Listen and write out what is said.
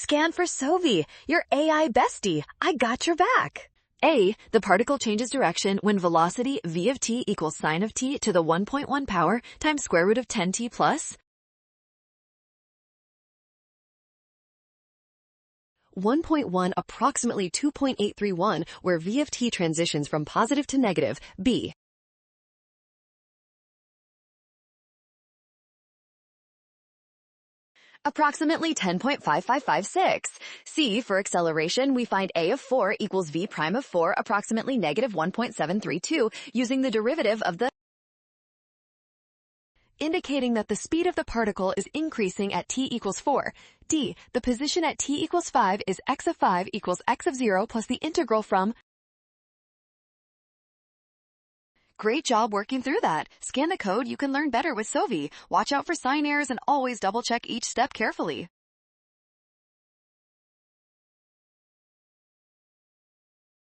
Scan for Sovi, your AI bestie. I got your back. A, the particle changes direction when velocity v of t equals sine of t to the 1.1 power times square root of 10t plus 1.1 approximately 2.831, where v of t transitions from positive to negative. B, approximately 10.5556. C, for acceleration, we find a of 4 equals v prime of 4 approximately negative 1.732 using the derivative of the indicating that the speed of the particle is increasing at t equals 4. D, the position at t equals 5 is x of 5 equals x of 0 plus the integral from. Great job working through that. Scan the code, you can learn better with Sovi. Watch out for sign errors and always double check each step carefully.